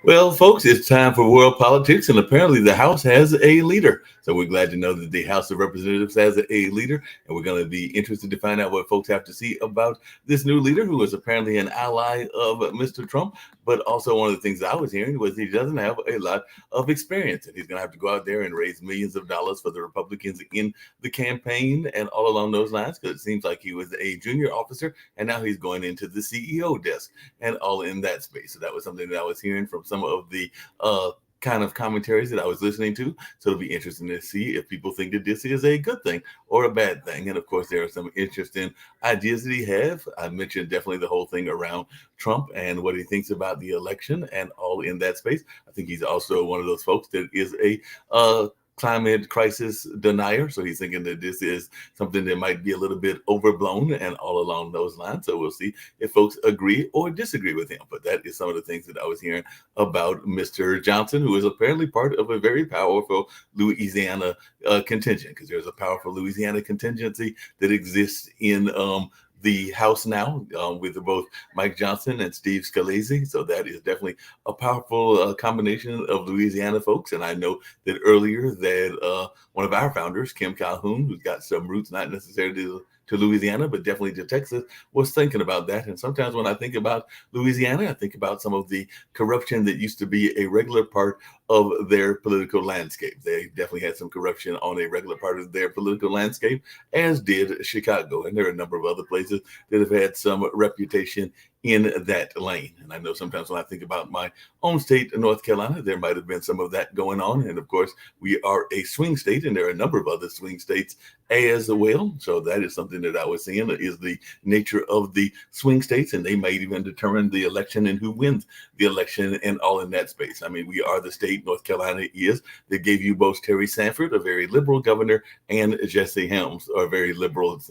Well, folks, it's time for world politics, and apparently the House has a leader. So we're glad to know that the House of Representatives has a leader, and we're going to be interested to find out what folks have to see about this new leader, who is apparently an ally of Mr. Trump. But also, one of the things I was hearing was he doesn't have a lot of experience, and he's going to have to go out there and raise millions of dollars for the Republicans in the campaign and all along those lines, because it seems like he was a junior officer, and now he's going into the CEO desk and all in that space. So that was something that I was hearing from some of the kind of commentaries that I was listening to. So it'll be interesting to see if people think that this is a good thing or a bad thing. And of course, there are some interesting ideas that he has. I mentioned definitely the whole thing around Trump and what he thinks about the election and all in that space. I think he's also one of those folks that is a climate crisis denier. So he's thinking that this is something that might be a little bit overblown and all along those lines. So we'll see if folks agree or disagree with him. But that is some of the things that I was hearing about Mr. Johnson, who is apparently part of a very powerful Louisiana contingent, because there's a powerful Louisiana contingency that exists in the House now, with both Mike Johnson and Steve Scalise. So that is definitely a powerful combination of Louisiana folks. And I know that earlier that one of our founders, Kim Calhoun, who's got some roots not necessarily to Louisiana, but definitely to Texas, was thinking about that. And sometimes when I think about Louisiana, I think about some of the corruption that used to be a regular part of their political landscape. They definitely had some corruption on a regular part of their political landscape, as did Chicago. And there are a number of other places that have had some reputation in that lane. And I know sometimes when I think about my own state, North Carolina, there might have been some of that going on. And of course, we are a swing state, and there are a number of other swing states as well. So that is something that I was seeing, is the nature of the swing states, and they might even determine the election and who wins the election and all in that space. I mean, we are the state, North Carolina is, that gave you both Terry Sanford, a very liberal governor, and Jesse Helms, a very liberal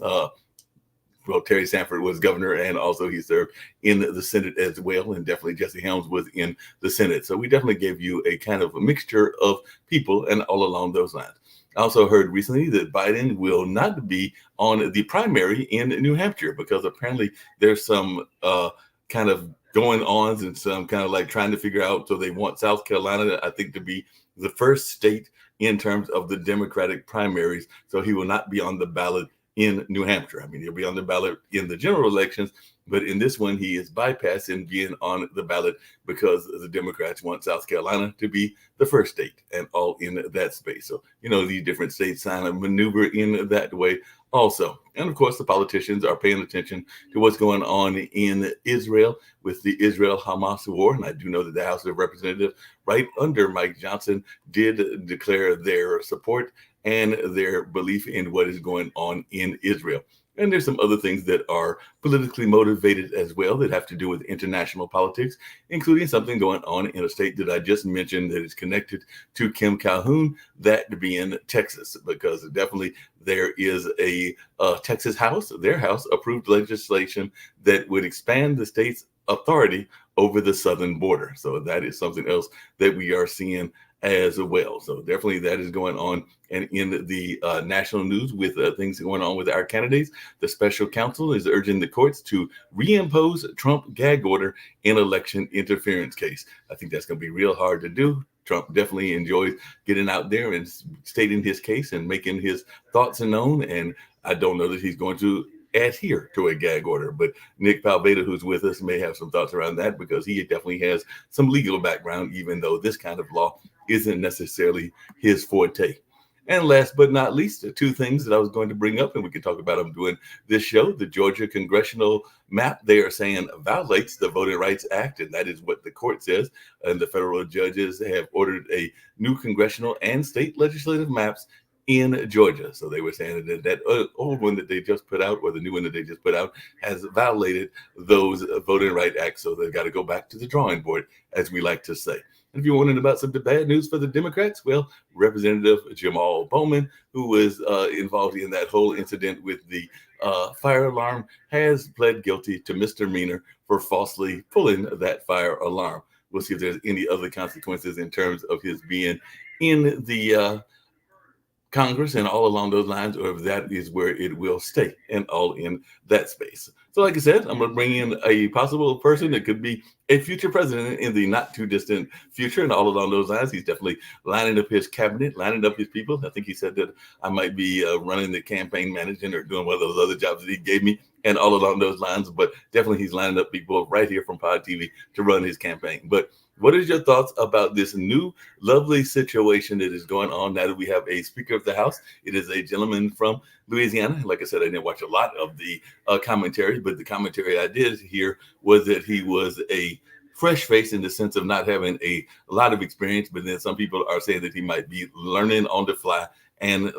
well, Terry Sanford was governor, and also he served in the Senate as well. And definitely Jesse Helms was in the Senate. So we definitely gave you a kind of a mixture of people and all along those lines. I also heard recently that Biden will not be on the primary in New Hampshire, because apparently there's some kind of going ons and some kind of like trying to figure out. So they want South Carolina, I think, to be the first state in terms of the Democratic primaries. So he will not be on the ballot in New Hampshire. I mean, he'll be on the ballot in the general elections, but in this one, he is bypassing being on the ballot because the Democrats want South Carolina to be the first state and all in that space. So, you know, the different states kind of maneuver in that way also. And of course, the politicians are paying attention to what's going on in Israel with the Israel-Hamas war. And I do know that the House of Representatives, right under Mike Johnson, did declare their support and their belief in what is going on in Israel. And there's some other things that are politically motivated as well that have to do with international politics, including something going on in a state that I just mentioned that is connected to Kim Calhoun, that being Texas, because definitely there is a Texas House, their House approved legislation that would expand the state's authority over the southern border. So that is something else that we are seeing as well. So definitely that is going on. And in the national news with things going on with our candidates, the special counsel is urging the courts to reimpose Trump gag order in election interference case. I think that's going to be real hard to do. Trump definitely enjoys getting out there and stating his case and making his thoughts known. And I don't know that he's going to adhere to a gag order, but Nick Palveda, who's with us, may have some thoughts around that, because he definitely has some legal background, even though this kind of law isn't necessarily his forte. And last but not least, the two things that I was going to bring up, and we can talk about them doing this show. The Georgia congressional map, they are saying, violates the Voting Rights Act, and that is what the court says. And the federal judges have ordered a new congressional and state legislative maps in Georgia. So they were saying that old one that they just put out, or the new one that they just put out, has violated those Voting Rights Acts. So they've got to go back to the drawing board, as we like to say. And if you're wondering about some bad news for the Democrats, well, Representative Jamal Bowman, who was involved in that whole incident with the fire alarm, has pled guilty to misdemeanor for falsely pulling that fire alarm. We'll see if there's any other consequences in terms of his being in the Congress and all along those lines, or if that is where it will stay and all in that space. So, like I said, I'm going to bring in a possible person that could be a future president in the not too distant future, and all along those lines, he's definitely lining up his cabinet, lining up his people. I think he said that I might be running the campaign managing or doing one of those other jobs that he gave me, and all along those lines. But definitely, he's lining up people right here from Pod TV to run his campaign. But what is your thoughts about this new lovely situation that is going on now that we have a Speaker of the House? It is a gentleman from Louisiana. Like I said, I didn't watch a lot of the commentary, but the commentary I did hear was that he was a fresh face in the sense of not having a lot of experience, but then some people are saying that he might be learning on the fly and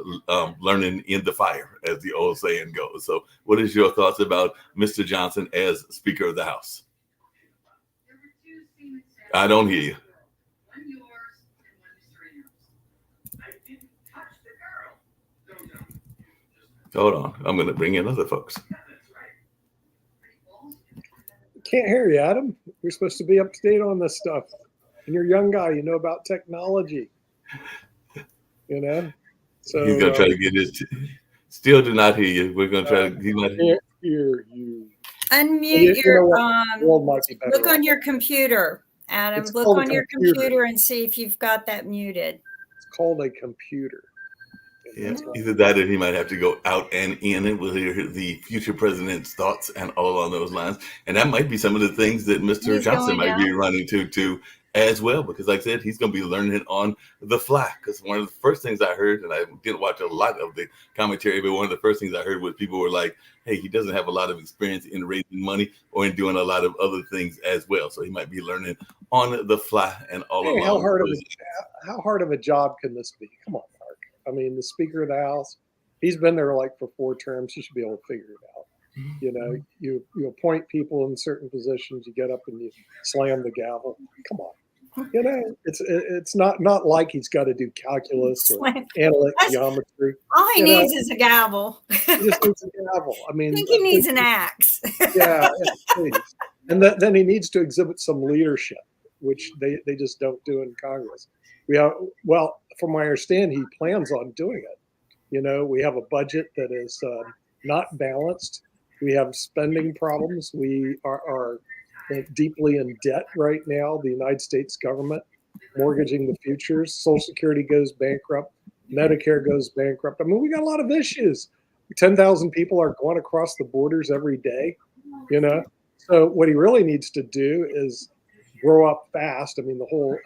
learning in the fire, as the old saying goes. So what is your thoughts about Mr. Johnson as Speaker of the House? I don't hear you. Hold on. I'm going to bring in other folks. Can't hear you, Adam. You're supposed to be up to date on this stuff. And you're a young guy. You know about technology. You know? So he's going to try to get his... Still do not hear you. We're going to try to... Can't hear you. Unmute your... look on your computer. Adam, look on your computer and see if you've got that muted. It's called a computer. Yeah, either that or he might have to go out and in, and we'll hear the future president's thoughts and all along those lines. And that might be some of the things that Mr. Johnson might be running to as well, because like I said, he's going to be learning it on the fly. Because one of the first things I heard, and I didn't watch a lot of the commentary, but one of the first things I heard was people were like, hey, he doesn't have a lot of experience in raising money or in doing a lot of other things as well. So he might be learning on the fly and all along. How hard of a job can this be? Come on, Mark. I mean, the Speaker of the House, he's been there like for 4 terms. He should be able to figure it out. You know, you appoint people in certain positions, you get up and you slam the gavel. Come on. You know, it's not like he's got to do calculus or analytic geometry. All he needs is a gavel. He just needs a gavel. I mean, I think he needs an axe. Yeah, please. And then he needs to exhibit some leadership, which they just don't do in Congress. Well, from what I understand, he plans on doing it. You know, we have a budget that is not balanced. We have spending problems. We are deeply in debt right now. The United States government mortgaging the futures. Social Security goes bankrupt. Medicare goes bankrupt. I mean, we got a lot of issues. 10,000 people are going across the borders every day, you know? So what he really needs to do is grow up fast. I mean, the whole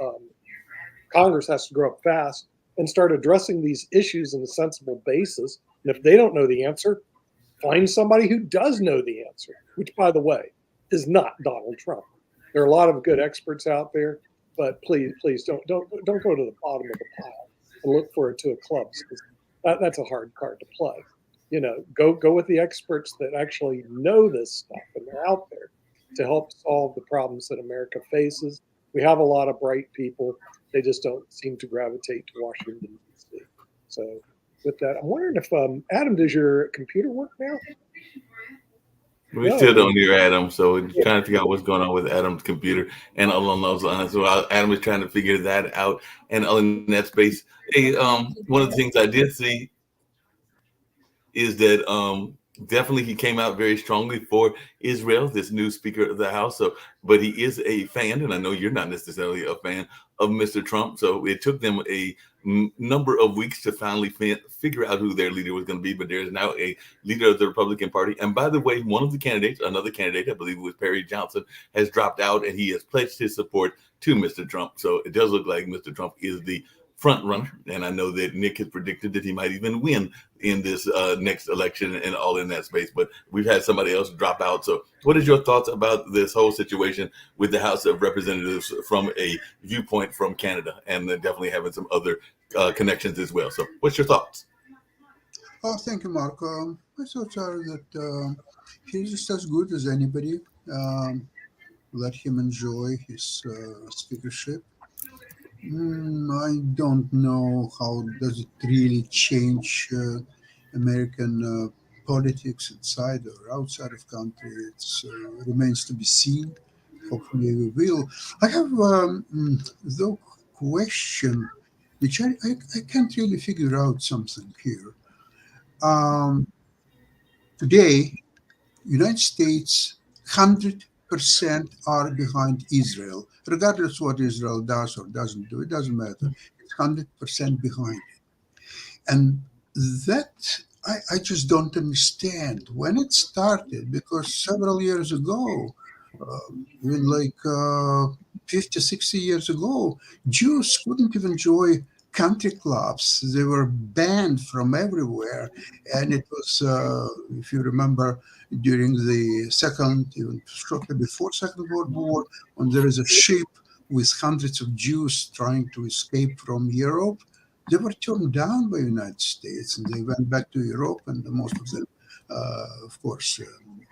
Congress has to grow up fast and start addressing these issues in a sensible basis. And if they don't know the answer, find somebody who does know the answer, which, by the way, is not Donald Trump. There are a lot of good experts out there, but please don't go to the bottom of the pile and look for it to a club, because that's a hard card to play. You know, go with the experts that actually know this stuff and they're out there to help solve the problems that America faces. We have a lot of bright people. They just don't seem to gravitate to Washington, D.C. So with that, I'm wondering if, Adam, does your computer work now? We still don't hear Adam, so we're trying to figure out what's going on with Adam's computer and along those lines. So Adam is trying to figure that out. And in that space, hey, one of the things I did see is that definitely he came out very strongly for Israel, this new Speaker of the House. So, but he is a fan, and I know you're not necessarily a fan of Mr. Trump. So it took them a number of weeks to finally figure out who their leader was going to be. But there is now a leader of the Republican Party. And by the way, one of the candidates, another candidate, I believe it was Perry Johnson, has dropped out, and he has pledged his support to Mr. Trump. So it does look like Mr. Trump is the front runner, and I know that Nick has predicted that he might even win in this next election and all in that space, but we've had somebody else drop out. So what is your thoughts about this whole situation with the House of Representatives from a viewpoint from Canada, and then definitely having some other connections as well? So what's your thoughts? Oh, thank you, Mark. My thoughts are that he's just as good as anybody. Let him enjoy his speakership. I don't know how does it really change American politics inside or outside of country. It remains to be seen. Hopefully we will. I have the question, which I can't really figure out something here. Today, United States 100% are behind Israel, regardless what Israel does or doesn't do. It doesn't matter. It's 100% behind it, and that I just don't understand when it started, because several years ago, even like 50, 60 years ago, Jews couldn't even enjoy country clubs. They were banned from everywhere. And it was, if you remember, during the second, even shortly before Second World War, when there is a ship with hundreds of Jews trying to escape from Europe, they were turned down by the United States, and they went back to Europe, and most of them, of course,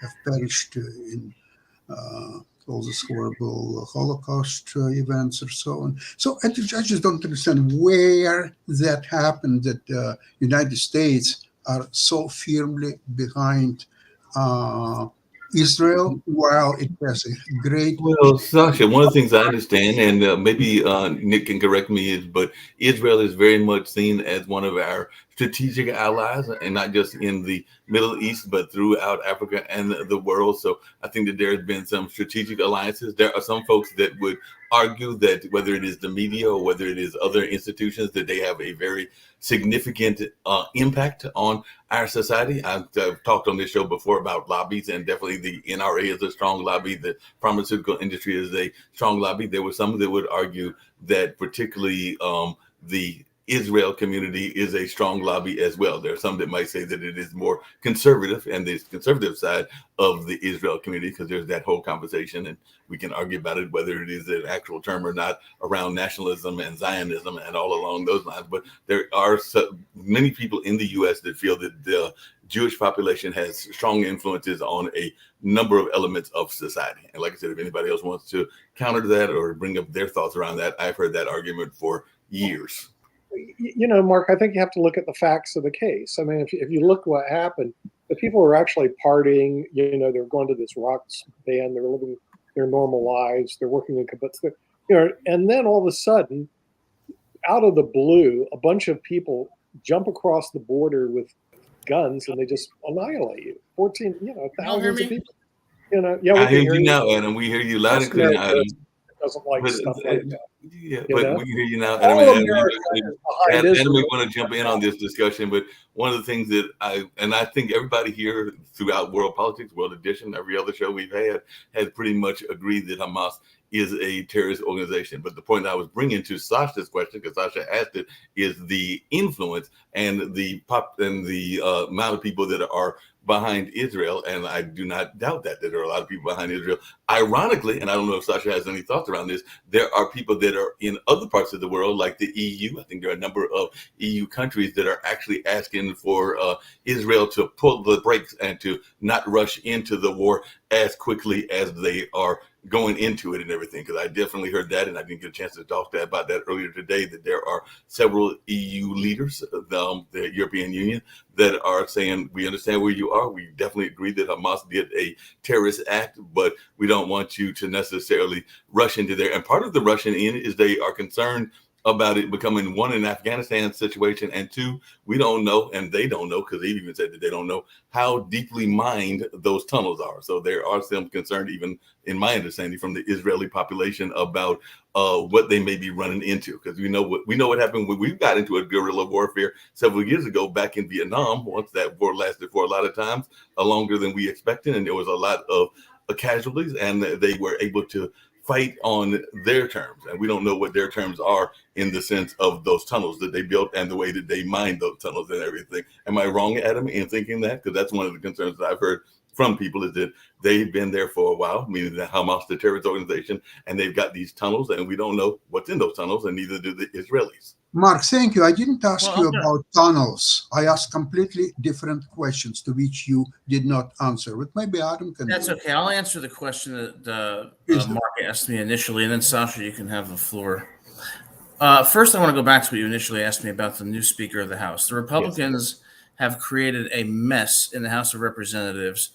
have perished in all these horrible Holocaust events or so on. So I just don't understand where that happened, that United States are so firmly behind Israel, while it has a great... Well, Sasha, one of the things I understand, and maybe Nick can correct me, is but Israel is very much seen as one of our strategic allies, and not just in the Middle East, but throughout Africa and the world. So I think that there has been some strategic alliances. There are some folks that would argue that whether it is the media or whether it is other institutions, that they have a very significant impact on our society. I've talked on this show before about lobbies, and definitely the NRA is a strong lobby. The pharmaceutical industry is a strong lobby. There were some that would argue that particularly the Israel community is a strong lobby as well. There are some that might say that it is more conservative, and the conservative side of the Israel community, because there's that whole conversation, and we can argue about it, whether it is an actual term or not, around nationalism and Zionism and all along those lines. But there are so many people in the U.S. that feel that the Jewish population has strong influences on a number of elements of society. And like I said, if anybody else wants to counter that or bring up their thoughts around that, I've heard that argument for years. You know, Mark, I think you have to look at the facts of the case. I mean, if you look what happened, the people were actually partying. You know, they're going to this rock band. They're living their normal lives. They're working in kibbutz. You know, and then all of a sudden, out of the blue, a bunch of people jump across the border with guns, and they just annihilate you. 14, thousands of people. You know, yeah, I hear you now, Adam. We hear you loud and clear, Adam. Doesn't like stuff like that. Yeah, but we can hear you now, Adam. Adam may want to jump in on this discussion, but one of the things that I think everybody here throughout World Politics, World Edition, every other show we've had, has pretty much agreed that Hamas is a terrorist organization. But the point I was bringing to Sasha's question, because Sasha asked it, is the influence and the amount of people that are behind Israel, and I do not doubt that there are a lot of people behind Israel. Ironically, and I don't know if Sasha has any thoughts around this, there are people that are in other parts of the world, like the EU. I think there are a number of EU countries that are actually asking for Israel to pull the brakes and to not rush into the war as quickly as they are going into it and everything, because I definitely heard that, and I didn't get a chance to talk about that earlier today, that there are several EU leaders, the European Union, that are saying, we understand where you are. We definitely agree that Hamas did a terrorist act, but we don't want you to necessarily rush into there. And part of the rushing in is they are concerned about it becoming, one, an Afghanistan situation, and two, we don't know, and they don't know, because they even said that they don't know how deeply mined those tunnels are. So there are some concern, even in my understanding, from the Israeli population about what they may be running into, because we know what happened when we got into a guerrilla warfare several years ago back in Vietnam. Once that war lasted for a lot of times, longer than we expected, and there was a lot of casualties, and they were able to fight on their terms, and we don't know what their terms are in the sense of those tunnels that they built and the way that they mined those tunnels and everything. Am I wrong, Adam, in thinking that? Because that's one of the concerns that I've heard from people, is that they've been there for a while, meaning that Hamas, the terrorist organization, and they've got these tunnels, and we don't know what's in those tunnels, and neither do the Israelis. Mark, thank you. I didn't ask you about tunnels. I asked completely different questions to which you did not answer. But maybe Adam can. That's okay. I'll answer the question that Mark asked me initially, and then Sasha, you can have the floor. First, I want to go back to what you initially asked me about the new Speaker of the House. The Republicans have created a mess in the House of Representatives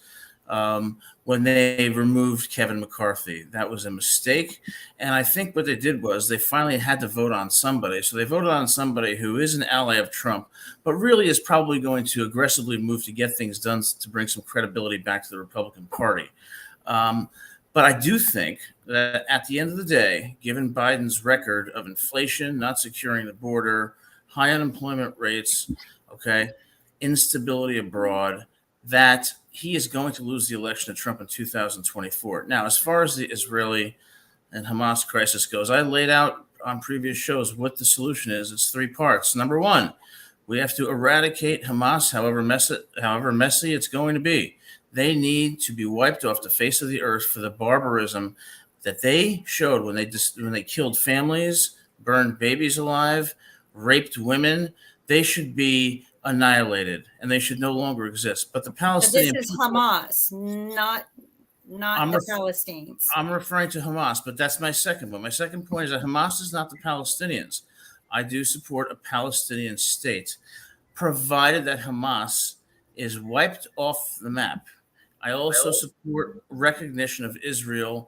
when they removed Kevin McCarthy. That was a mistake. And I think what they did was they finally had to vote on somebody. So they voted on somebody who is an ally of Trump, but really is probably going to aggressively move to get things done to bring some credibility back to the Republican Party. But I do think that at the end of the day, given Biden's record of inflation, not securing the border, high unemployment rates, instability abroad, that he is going to lose the election to Trump in 2024. Now, as far as the Israeli and Hamas crisis goes, I laid out on previous shows what the solution is. It's 3 parts. Number 1, we have to eradicate Hamas, however messy it's going to be. They need to be wiped off the face of the earth for the barbarism that they showed when they killed families, burned babies alive, raped women. They should be annihilated, and they should no longer exist. But the Palestinian this is Hamas, not the Palestinians. I'm referring to Hamas, but that's my second one. My second point is that Hamas is not the Palestinians. I do support a Palestinian state, provided that Hamas is wiped off the map. I also support recognition of Israel's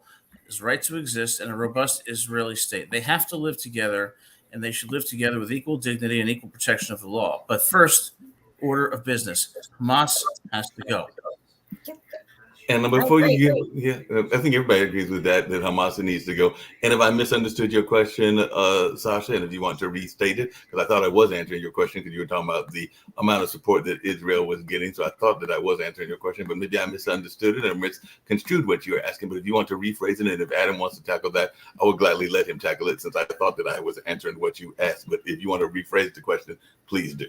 right to exist and a robust Israeli state. They have to live together, and they should live together with equal dignity and equal protection of the law. But first order of business, Hamas has to go. And before you I think everybody agrees with that Hamas needs to go. And if I misunderstood your question, Sasha, and if you want to restate it, because I thought I was answering your question because you were talking about the amount of support that Israel was getting. So I thought that I was answering your question, but maybe I misunderstood it and misconstrued what you were asking. But if you want to rephrase it, and if Adam wants to tackle that, I would gladly let him tackle it, since I thought that I was answering what you asked. But if you want to rephrase the question, please do.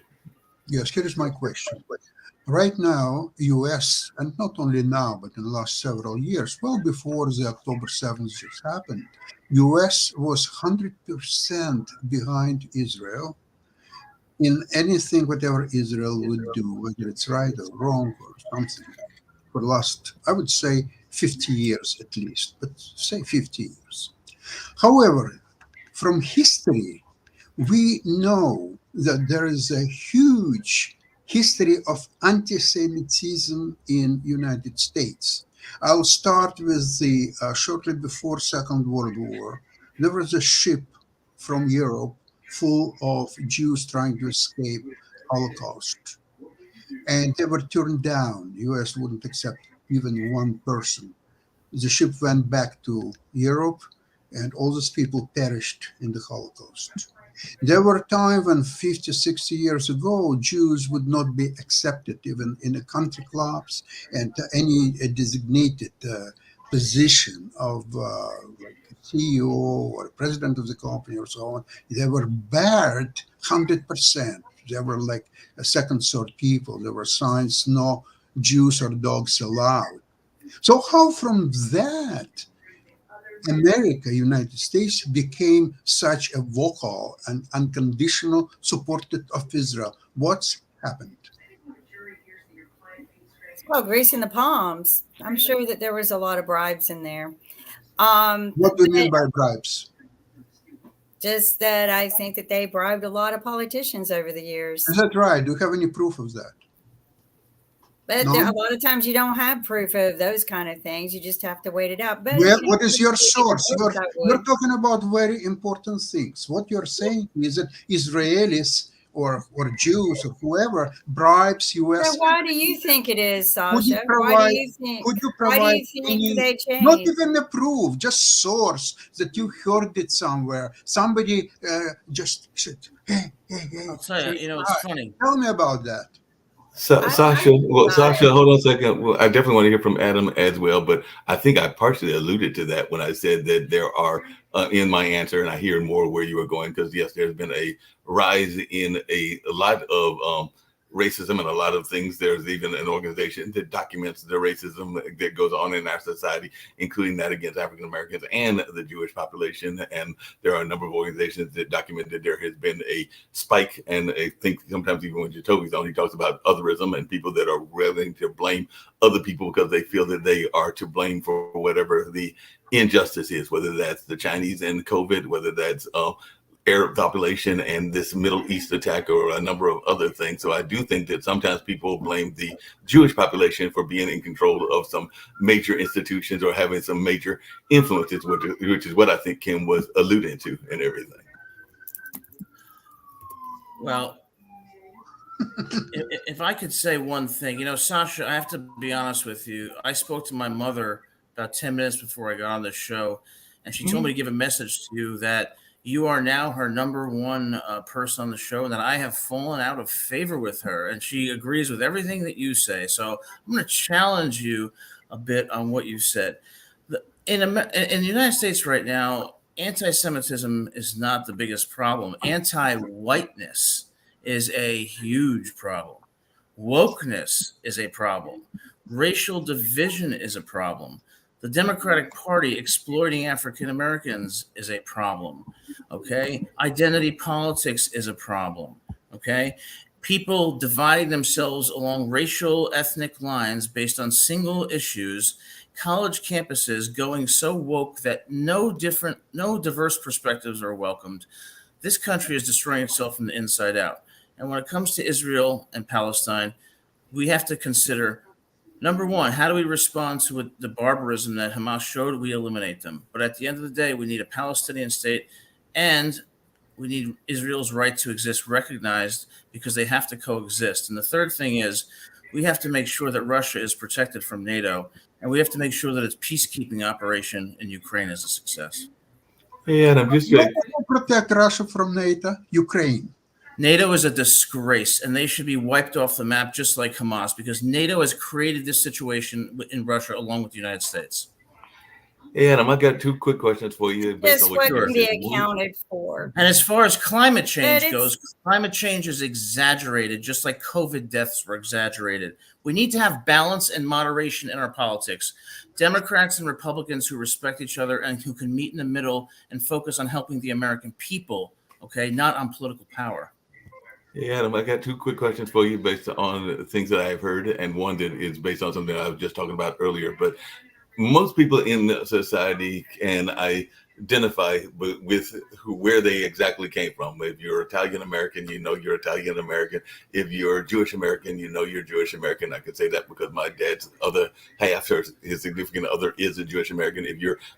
Yes, here is my question. Right now, U.S., and not only now, but in the last several years, well before the October 7th just happened, U.S. was 100% behind Israel in anything, whatever Israel would do, whether it's right or wrong or something, for the last, I would say, 50 years at least, but say 50 years. However, from history, we know that there is a huge history of anti-Semitism in United States. I'll start with the shortly before Second World War, there was a ship from Europe full of Jews trying to escape Holocaust. And they were turned down. U.S. wouldn't accept even one person. The ship went back to Europe, and all those people perished in the Holocaust. There were times when 50, 60 years ago, Jews would not be accepted even in the country clubs and any designated position of like a CEO or president of the company or so on. They were barred 100%. They were like a second sort people. There were signs, no Jews or dogs allowed. So how from that, America, United States, became such a vocal and unconditional supporter of Israel? What's happened? Well, greasing the palms. I'm sure that there was a lot of bribes in there. What do you mean by bribes? Just that I think that they bribed a lot of politicians over the years. Is that right? Do you have any proof of that? But a lot of times you don't have proof of those kind of things. You just have to wait it out. But well, what is your source? You're talking about very important things. What you're saying is that Israelis or Jews or whoever bribes U.S. So why do you think it is, Sasha? Could you provide any, they change? Not even a proof, just source that you heard it somewhere. Somebody just said, hey. I'll tell you, it's funny. Tell me about that. So, Sasha, hold on a second. Well, I definitely want to hear from Adam as well, but I think I partially alluded to that when I said that there are, in my answer, and I hear more where you were going, because yes, there's been a rise in a lot of racism and a lot of things. There's even an organization that documents the racism that goes on in our society, including that against African Americans and the Jewish population. And there are a number of organizations that document that there has been a spike. And I think sometimes even when Jacoby's on, he talks about otherism and people that are willing to blame other people because they feel that they are to blame for whatever the injustice is, whether that's the Chinese and COVID, whether that's Arab population and this Middle East attack or a number of other things. So I do think that sometimes people blame the Jewish population for being in control of some major institutions or having some major influences, which is what I think Kim was alluding to and everything. Well, if I could say one thing, Sasha, I have to be honest with you. I spoke to my mother about 10 minutes before I got on the show, and she told me to give a message to you that you are now her number one person on the show, and that I have fallen out of favor with her, and she agrees with everything that you say. So I'm going to challenge you a bit on what you said. In the United States right now, anti-Semitism is not the biggest problem. Anti-whiteness is a huge problem. Wokeness is a problem. Racial division is a problem. The Democratic Party exploiting African Americans is a problem. Okay. Identity politics is a problem. Okay. People dividing themselves along racial, ethnic lines based on single issues. College campuses going so woke that no diverse perspectives are welcomed. This country is destroying itself from the inside out. And when it comes to Israel and Palestine, we have to consider, number one, how do we respond to the barbarism that Hamas showed? We eliminate them. But at the end of the day, we need a Palestinian state, and we need Israel's right to exist recognized, because they have to coexist. And the third thing is, we have to make sure that Russia is protected from NATO, and we have to make sure that its peacekeeping operation in Ukraine is a success. Yeah, and I'm just going to protect Russia from NATO, Ukraine. NATO is a disgrace, and they should be wiped off the map just like Hamas, because NATO has created this situation in Russia along with the United States. Yeah, and I've got two quick questions for you. Just what can be accounted for. And as far as climate change goes, climate change is exaggerated, just like COVID deaths were exaggerated. We need to have balance and moderation in our politics. Democrats and Republicans who respect each other and who can meet in the middle and focus on helping the American people, okay, not on political power. Yeah, Adam, I got two quick questions for you based on things that I've heard, and one that is based on something I was just talking about earlier. But most people in society can identify with where they exactly came from. If you're Italian American, you know you're Italian American. If you're Jewish American, you know you're Jewish American. I can say that because my dad's other half, or his significant other, is a Jewish American.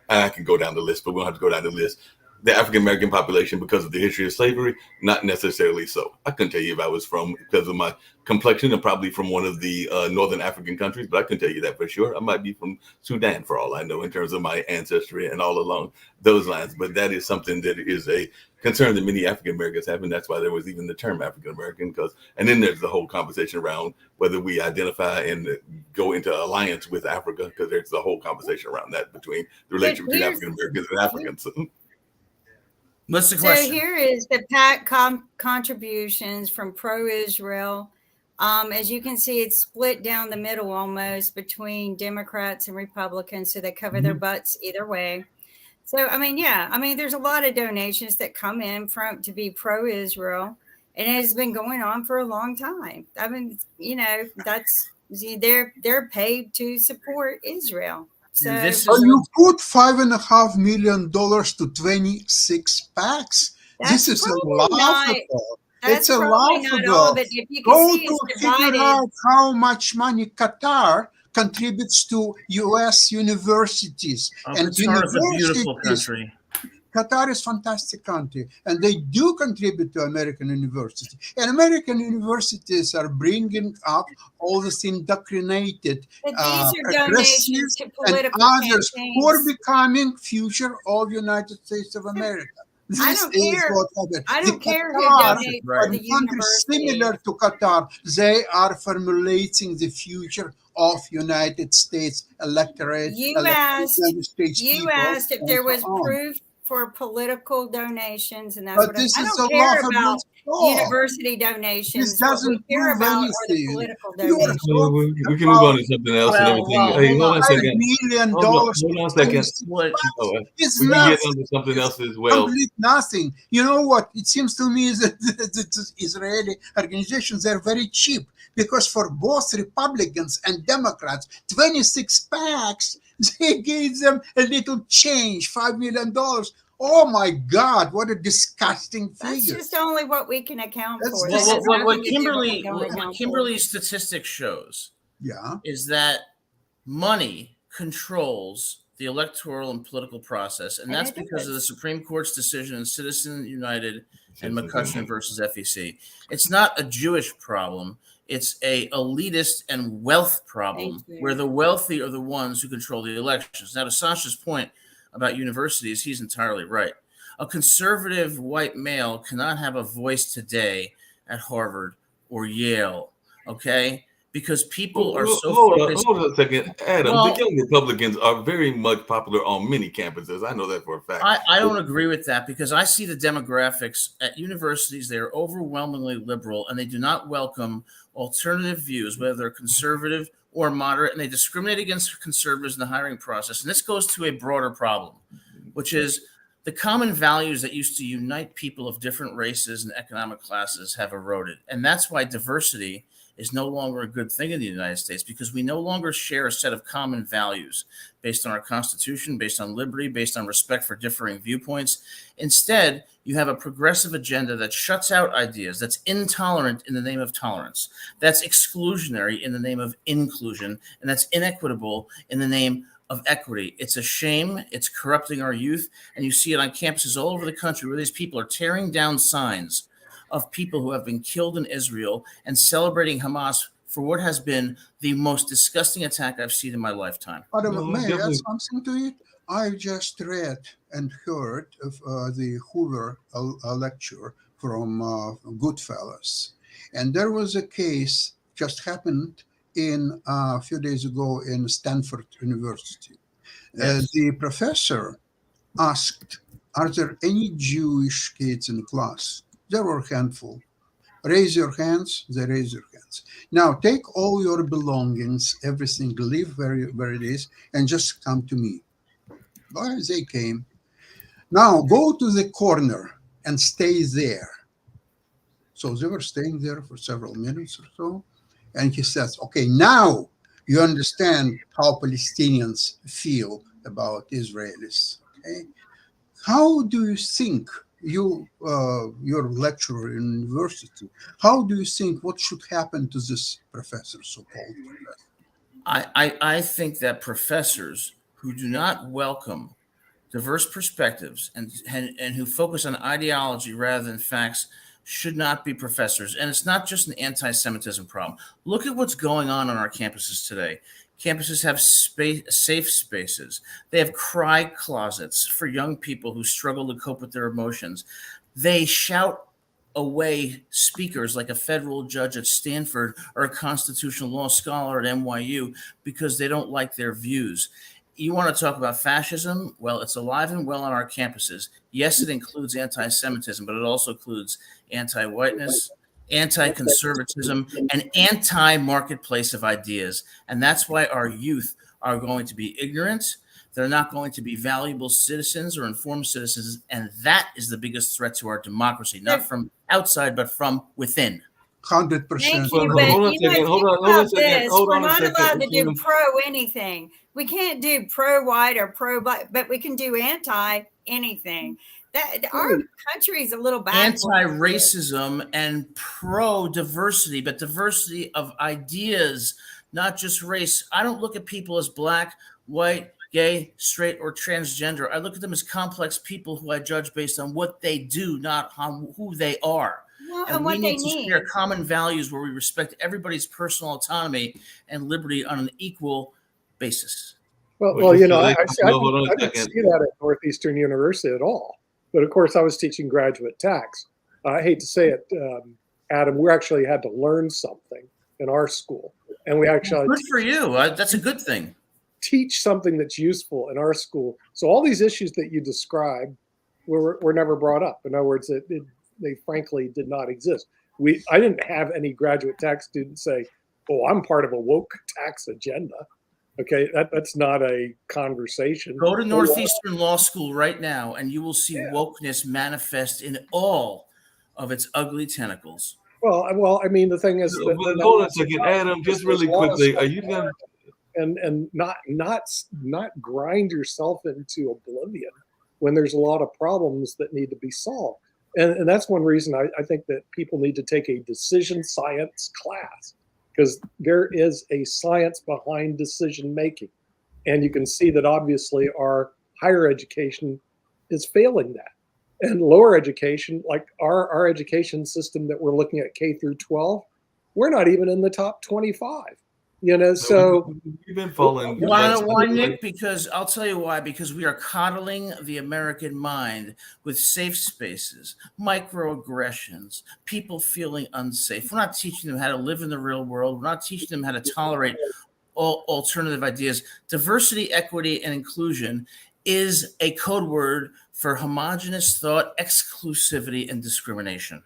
I can go down the list, but we don't have to go down the list. The African American population, because of the history of slavery, not necessarily so. I couldn't tell you if I was from, because of my complexion, and probably from one of the northern African countries, but I can tell you that for sure. I might be from Sudan, for all I know, in terms of my ancestry and all along those lines. But that is something that is a concern that many African Americans have, and that's why there was even the term African American. And then there's the whole conversation around whether we identify and go into alliance with Africa, because there's the whole conversation around that between the relationship between African Americans and Africans. What's the question? So here is the PAC contributions from pro-Israel. As you can see, it's split down the middle almost between Democrats and Republicans, so they cover their butts either way. So, there's a lot of donations that come in to be pro-Israel, and it has been going on for a long time. They're paid to support Israel. So you put $5.5 million to 26 PACs. This is laughable. It's a laughable. Go to figure out how much money Qatar contributes to U.S. universities. And Qatar is a beautiful country. Qatar is a fantastic country, and they do contribute to American universities. And American universities are bringing up all this indoctrinated progressives and others who are becoming future of United States of America. I don't care who donates for the university. Similar to Qatar, they are formulating the future of United States electorate. You asked if there was proof for political donations, and that's what I don't care about university donations. What we care about are the political donations. We can move on to something else and everything. Hey, hold on a second. Hold on a second. We can get on to something else as well. Complete nothing. You know what? It seems to me that the Israeli organizations are very cheap, because for both Republicans and Democrats, 26 PACs, they gave them a little change, $5 million. Oh my God, what a disgusting That's figure. just only what we can account That's for. just- That has What nothing to do with what we don't account for. Kimberly's statistics shows Yeah. is that money controls the electoral and political process, and And that's it because of the is. Supreme Court's decision in Citizen United and Citizens McCutcheon United. versus FEC. It's not a Jewish problem. It's a elitist and wealth problem, Thank you. where the wealthy are the ones who control the elections. Now, to Sasha's point about universities, he's entirely right. A conservative white male cannot have a voice today at Harvard or Yale, okay? Because people are so focused. Hold on a second, Adam. Well- the young Republicans are very much popular on many campuses. I know that for a fact. I don't agree with that, because I see the demographics at universities. They are overwhelmingly liberal, and they do not welcome alternative views, whether they're conservative or moderate, and they discriminate against conservatives in the hiring process. And this goes to a broader problem, which is the common values that used to unite people of different races and economic classes have eroded. And that's why diversity is no longer a good thing in the United States, because we no longer share a set of common values based on our Constitution, based on liberty, based on respect for differing viewpoints. Instead, you have a progressive agenda that shuts out ideas, that's intolerant in the name of tolerance, that's exclusionary in the name of inclusion, and that's inequitable in the name of equity. It's a shame. It's corrupting our youth. And you see it on campuses all over the country, where these people are tearing down signs of people who have been killed in Israel and celebrating Hamas for what has been the most disgusting attack I've seen in my lifetime. Adam, No, may I definitely. add something to it? I just read and heard of the Hoover lecture from Goodfellas. And there was a case just happened in a few days ago in Stanford University. Yes. The professor asked, are there any Jewish kids in class? There were a handful. Raise your hands. They raise their hands. Now take all your belongings, everything, leave where it is, and just come to me. Well, they came. Now go to the corner and stay there. So they were staying there for several minutes or so. And he says, okay, now you understand how Palestinians feel about Israelis. Okay? How do you think your lecturer in university, how do you think what should happen to this professor, so-called professor? I think that professors who do not welcome diverse perspectives and who focus on ideology rather than facts should not be professors. And it's not just an anti-Semitism problem. Look at what's going on our campuses today. Campuses have safe spaces. They have cry closets for young people who struggle to cope with their emotions. They shout away speakers like a federal judge at Stanford or a constitutional law scholar at NYU because they don't like their views. You want to talk about fascism? Well, it's alive and well on our campuses. Yes, it includes anti-Semitism, but it also includes anti-whiteness, anti-conservatism, and anti-marketplace of ideas. And that's why our youth are going to be ignorant. They're not going to be valuable citizens or informed citizens. And that is the biggest threat to our democracy, not from outside, but from within. 100%. Thank Well, you, hold but on a you second, know, hold think on a about second, this. hold We're on a not second. allowed to do pro anything. We can't do pro white or pro black, but we can do anti anything. That our country is a little backwards. Anti-racism and pro-diversity, but diversity of ideas, not just race. I don't look at people as black, white, gay, straight, or transgender. I look at them as complex people who I judge based on what they do, not on who they are. Well, And and we what they need to need. share common values where we respect everybody's personal autonomy and liberty on an equal basis. Well, you know, I hold on a didn't second. see that at Northeastern University at all. But of course, I was teaching graduate tax. I hate to say it, Adam, we actually had to learn something in our school. And we actually Good for you. That's a good thing. teach something that's useful in our school. So all these issues that you described were never brought up. In other words, they frankly did not exist. I didn't have any graduate tax students say, "Oh, I'm part of a woke tax agenda." Okay, that's not a conversation. Go to Northeastern Law School right now, and you will see Yeah. wokeness manifest in all of its ugly tentacles. Well, I mean, the thing is, But hold on a second, Adam, just really quickly, are you going to and not grind yourself into oblivion when there's a lot of problems that need to be solved. And that's one reason I think that people need to take a decision science class, because there is a science behind decision making. And you can see that obviously our higher education is failing that. And lower education, like our education system that we're looking at K through 12, we're not even in the top 25. So we've been falling. Why, Nick? Because I'll tell you why. Because we are coddling the American mind with safe spaces, microaggressions, people feeling unsafe. We're not teaching them how to live in the real world. We're not teaching them how to tolerate all alternative ideas. Diversity, equity, and inclusion is a code word for homogenous thought, exclusivity, and discrimination.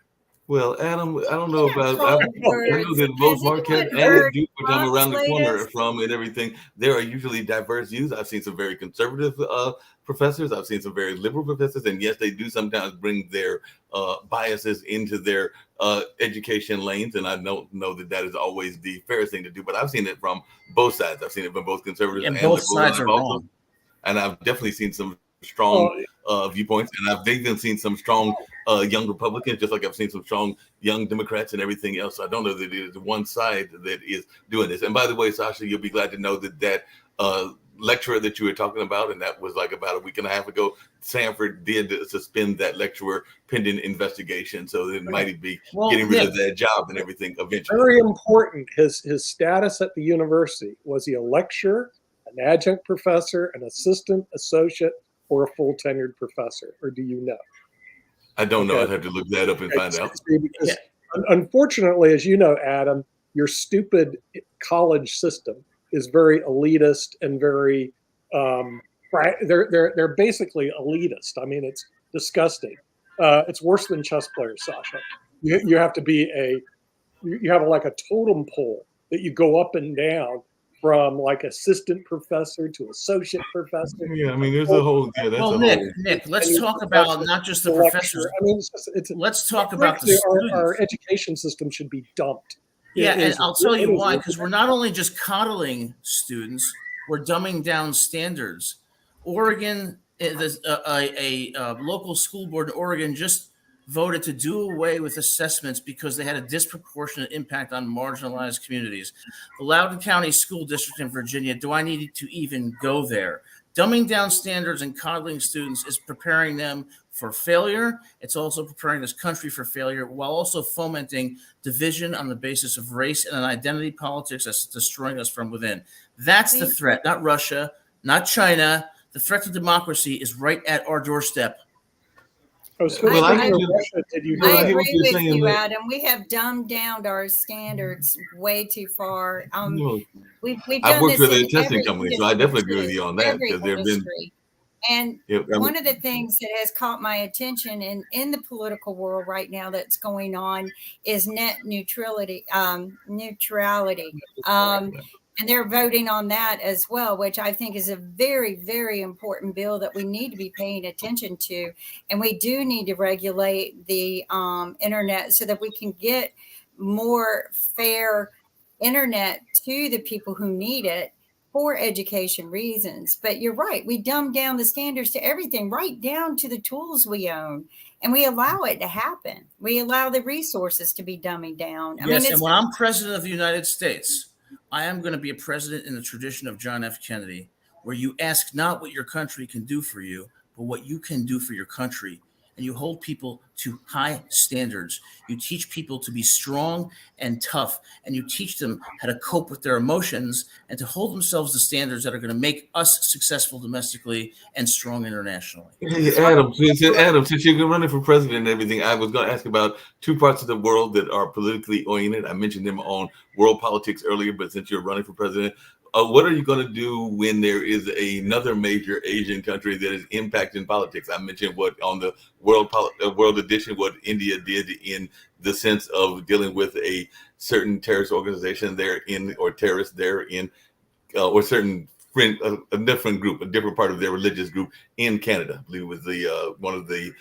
Well, Adam, I don't know about. I know that both Marquette and Duke, which I'm around the corner from, and everything, there are usually diverse views. I've seen some very conservative professors. I've seen some very liberal professors, and yes, they do sometimes bring their biases into their education lanes. And I don't know that that is always the fairest thing to do, but I've seen it from both sides. I've seen it from both conservatives and both liberals. sides are wrong. And I've definitely seen some strong viewpoints, and I've even seen some strong young Republicans, just like I've seen some strong young Democrats and everything else. So I don't know that it is one side that is doing this. And by the way, Sasha, you'll be glad to know that lecturer that you were talking about, and that was like about a week and a half ago, Sanford did suspend that lecturer pending investigation. So it might be getting rid of that job and everything eventually. Very important. His status at the university. Was he a lecturer, an adjunct professor, an assistant, associate, or a full tenured professor? Or do you know? I don't know. I'd have to look that up and find out. Because unfortunately, as you know, Adam, your stupid college system is very elitist and very they're basically elitist. I mean, it's disgusting. It's worse than chess players, Sasha. You have to be you have like a totem pole that you go up and down from, like assistant professor to associate professor. Yeah, I mean, there's a whole. Yeah, that's a Nick, whole. Nick, let's talk about not just the professors. I mean, let's talk about the students. Our education system should be dumped. Yeah, and I'll tell you why. Because we're not only just coddling students, we're dumbing down standards. Oregon, a local school board in Oregon just voted to do away with assessments because they had a disproportionate impact on marginalized communities. The Loudoun County School District in Virginia, do I need to even go there? Dumbing down standards and coddling students is preparing them for failure. It's also preparing this country for failure, while also fomenting division on the basis of race and an identity politics that's destroying us from within. That's the threat, not Russia, not China. The threat to democracy is right at our doorstep. I agree with you, Adam. We have dumbed down our standards way too far. We've I've done worked this with a in testing every company, so I definitely agree with you on that, every because there have been. industry. And one of the things that has caught my attention in the political world right now that's going on is net neutrality. And they're voting on that as well, which I think is a very, very important bill that we need to be paying attention to. And we do need to regulate the internet so that we can get more fair internet to the people who need it for education reasons. But you're right. We dumb down the standards to everything, right down to the tools we own. And we allow it to happen. We allow the resources to be dumbing down. I mean, and when I'm president of the United States, I am going to be a president in the tradition of John F. Kennedy, where you ask not what your country can do for you, but what you can do for your country. And you hold people to high standards. You teach people to be strong and tough, and you teach them how to cope with their emotions and to hold themselves to standards that are going to make us successful domestically and strong internationally. Hey, Adam, since you're running for president and everything, I was going to ask about two parts of the world that are politically oriented. I mentioned them on world politics earlier, but since you're running for president, what are you going to do when there is another major Asian country that is impacting politics? I mentioned what on the world edition, what India did in the sense of dealing with a certain terrorist organization there in, or terrorists there in, or certain friend, a different group, a different part of their religious group in Canada. I believe it was the one of the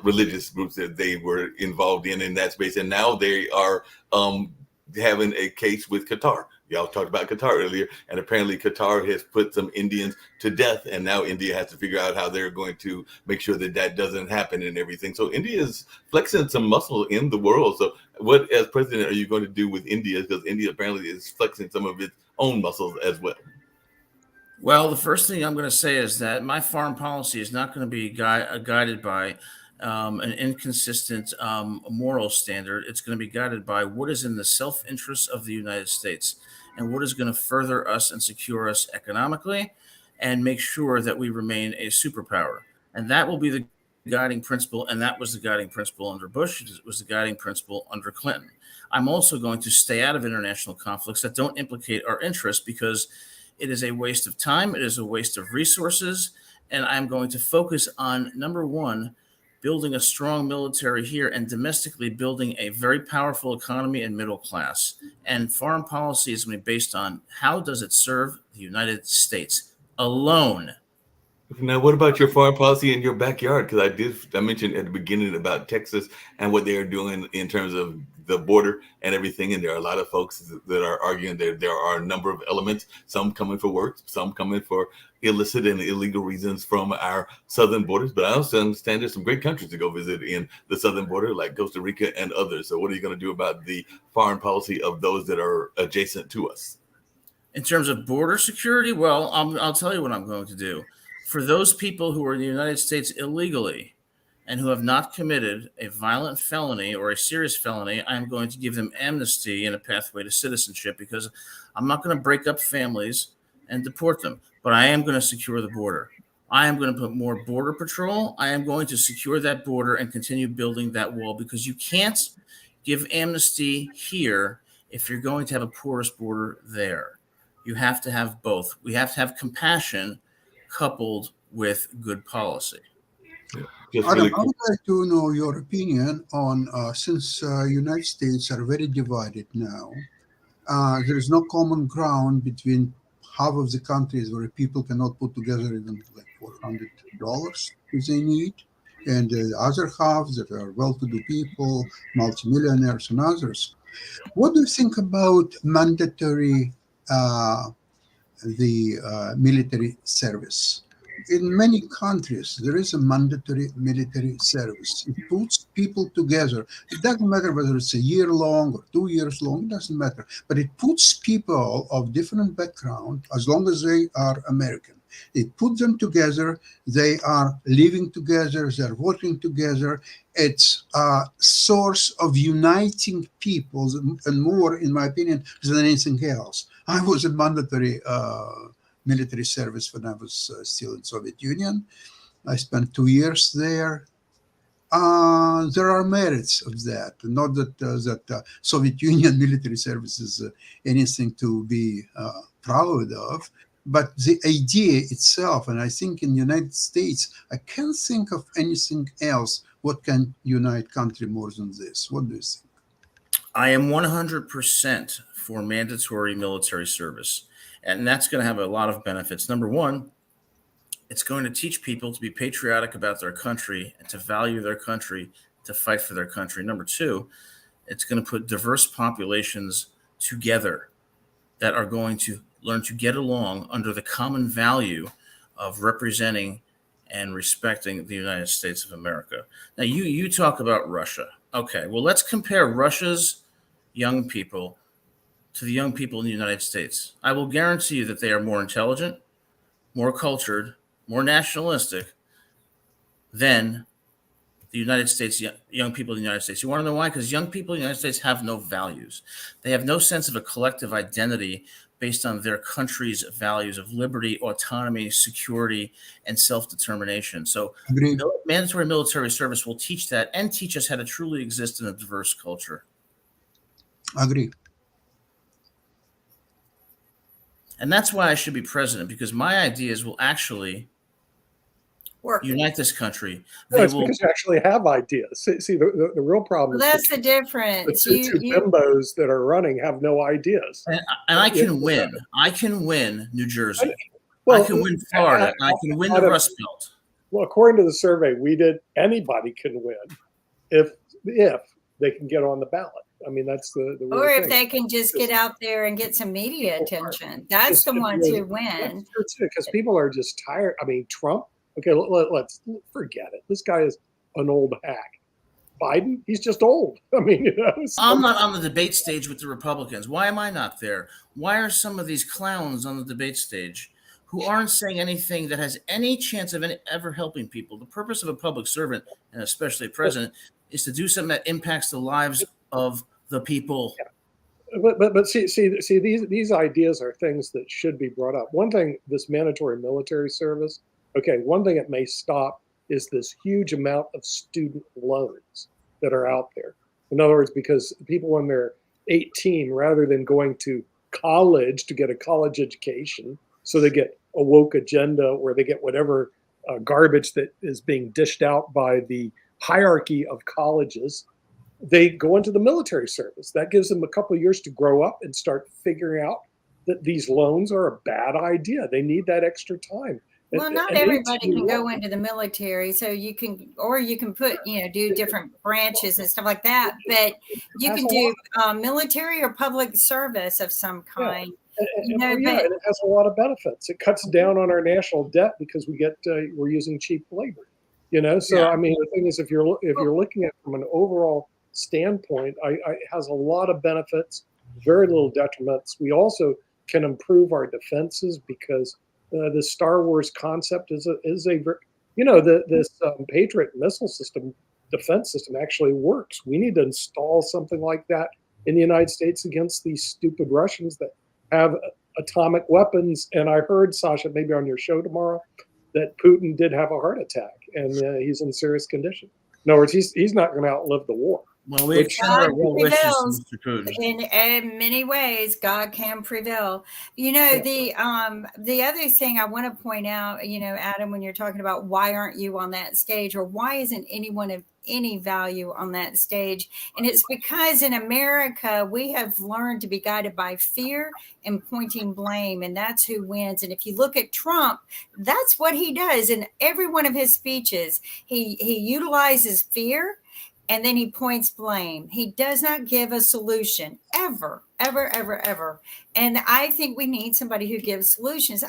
religious groups that they were involved in that space, and now they are having a case with Qatar. Y'all talked about Qatar earlier, and apparently Qatar has put some Indians to death, and now India has to figure out how they're going to make sure that that doesn't happen and everything. So India is flexing some muscle in the world. So what, as president, are you going to do with India? Because India apparently is flexing some of its own muscles as well. Well, the first thing I'm going to say is that my foreign policy is not going to be guided by an inconsistent moral standard. It's going to be guided by what is in the self-interest of the United States and what is going to further us and secure us economically and make sure that we remain a superpower. And that will be the guiding principle. And that was the guiding principle under Bush. It was the guiding principle under Clinton. I'm also going to stay out of international conflicts that don't implicate our interests, because it is a waste of time. It is a waste of resources. And I'm going to focus on, number one, building a strong military here and domestically building a very powerful economy and middle class. And foreign policy is going to be based on how does it serve the United States alone. Now, what about your foreign policy in your backyard? Because I mentioned at the beginning about Texas and what they are doing in terms of the border and everything. And there are a lot of folks that are arguing that there are a number of elements, some coming for work, some coming for illicit and illegal reasons from our southern borders. But I also understand there's some great countries to go visit in the southern border, like Costa Rica and others. So what are you going to do about the foreign policy of those that are adjacent to us? In terms of border security, well, I'll tell you what I'm going to do. For those people who are in the United States illegally and who have not committed a violent felony or a serious felony, I'm going to give them amnesty and a pathway to citizenship, because I'm not going to break up families and deport them, but I am going to secure the border. I am going to put more border patrol. I am going to secure that border and continue building that wall, because you can't give amnesty here if you're going to have a porous border there. You have to have both. We have to have compassion coupled with good policy. Adam, I would like to know your opinion on, since United States are very divided now, there is no common ground between half of the countries where people cannot put together even like $400 if they need, and the other half that are well-to-do people, multimillionaires and others. What do you think about mandatory military service? In many countries, there is a mandatory military service. It puts people together. It doesn't matter whether it's a year long or 2 years long, it doesn't matter. But it puts people of different background, as long as they are American. It puts them together. They are living together. They're working together. It's a source of uniting people, and more, in my opinion, than anything else. I was in mandatory military service when I was still in Soviet Union. I spent 2 years there. There are merits of that. Not that Soviet Union military service is anything to be proud of, but the idea itself. And I think in the United States, I can't think of anything else what can unite country more than this. What do you think? I am 100% for mandatory military service. And that's going to have a lot of benefits. Number one, it's going to teach people to be patriotic about their country and to value their country, to fight for their country. Number two, it's going to put diverse populations together that are going to learn to get along under the common value of representing and respecting the United States of America. Now, you talk about Russia. Okay, well, let's compare Russia's young people to the young people in the United States. I will guarantee you that they are more intelligent, more cultured, more nationalistic than the United States, young people in the United States. You want to know why? Because young people in the United States have no values. They have no sense of a collective identity based on their country's values of liberty, autonomy, security, and self-determination. So mandatory military service will teach that and teach us how to truly exist in a diverse culture. Agree. And that's why I should be president, because my ideas will actually unite this country. No, it's because you actually have ideas. See, the real problem well, that's the difference. The two bimbos that are running have no ideas. And I can win. I can win New Jersey. I can win Florida. And I can win the Rust Belt. Well, according to the survey we did, anybody can win if they can get on the ballot. I mean, that's the real Or if thing. they can just get out there and get some media attention, that's the ones who win. Because people are just tired. I mean, Trump. Okay, let's forget it. This guy is an old hack. Biden, he's just old. I mean, you know. So. I'm not on the debate stage with the Republicans. Why am I not there? Why are some of these clowns on the debate stage who aren't saying anything that has any chance of ever helping people? The purpose of a public servant, and especially a president, is to do something that impacts the lives of the people. Yeah. But see, these ideas are things that should be brought up. One thing, this mandatory military service. Okay, one thing it may stop is this huge amount of student loans that are out there. In other words, because people when they're 18, rather than going to college to get a college education, so they get a woke agenda or they get whatever garbage that is being dished out by the hierarchy of colleges, they go into the military service. That gives them a couple of years to grow up and start figuring out that these loans are a bad idea. They need that extra time. Well, not everybody can go into the military, so you can put, do different branches and stuff like that. But you can do military or public service of some kind. Yeah. And it has a lot of benefits. It cuts down on our national debt because we're using cheap labor. So yeah. I mean, the thing is, if you're looking at it from an overall standpoint, it has a lot of benefits, very little detriments. We also can improve our defenses because the Star Wars concept is this Patriot missile system, defense system actually works. We need to install something like that in the United States against these stupid Russians that have atomic weapons. And I heard, Sasha, maybe on your show tomorrow, that Putin did have a heart attack and he's in serious condition. In other words, he's not going to outlive the war. Well, we extend well wishes to Mr. Putin. In many ways, God can prevail. The other thing I want to point out, Adam, when you're talking about why aren't you on that stage, or why isn't anyone of any value on that stage? And it's because in America, we have learned to be guided by fear and pointing blame, and that's who wins. And if you look at Trump, that's what he does in every one of his speeches. He utilizes fear. And then he points blame. He does not give a solution ever, ever, ever, ever. And I think we need somebody who gives solutions.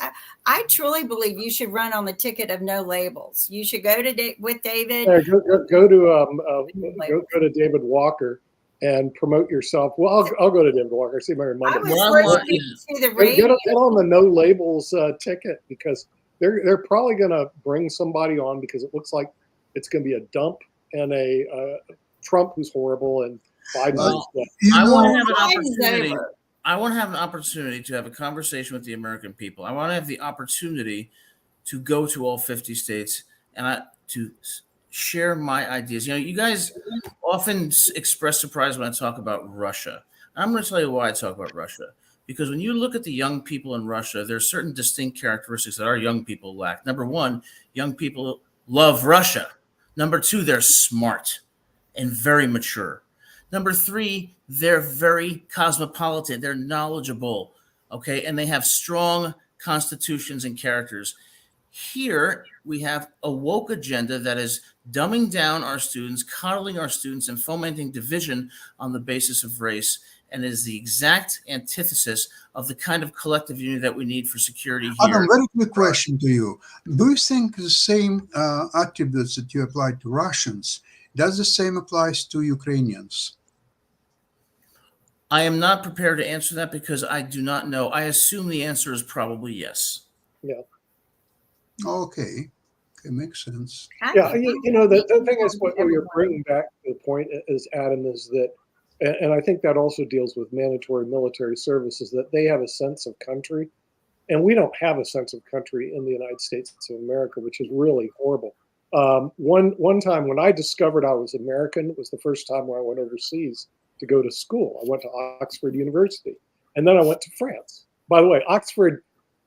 I truly believe you should run on the ticket of no labels. You should go to with David. Go to David Walker and promote yourself. Well, I'll go to David Walker. See my Monday. Get on the no labels ticket because they're probably going to bring somebody on because it looks like it's going to be a dump. And a Trump who's horrible and Biden. I want to have an opportunity. I want to have an opportunity to have a conversation with the American people. I want to have the opportunity to go to all 50 states and to share my ideas. You guys often express surprise when I talk about Russia. I'm going to tell you why I talk about Russia. Because when you look at the young people in Russia, there are certain distinct characteristics that our young people lack. Number one, young people love Russia. Number two, they're smart and very mature. Number three, they're very cosmopolitan. They're knowledgeable, okay? And they have strong constitutions and characters. Here, we have a woke agenda that is dumbing down our students, coddling our students, and fomenting division on the basis of race, and is the exact antithesis of the kind of collective unity that we need for security here. Adam, very quick question to you. Do you think the same attributes that you apply to Russians, does the same applies to Ukrainians? I am not prepared to answer that because I do not know. I assume the answer is probably yes. Yeah. Okay, makes sense. Yeah, the thing is, what you're bringing back to the point is, Adam, is that, and I think that also deals with mandatory military services, that they have a sense of country, and we don't have a sense of country in the United States of America, which is really horrible. One time when I discovered I was American, it was the first time when I went overseas to go to school. I went to Oxford University, and then I went to France. By the way, Oxford,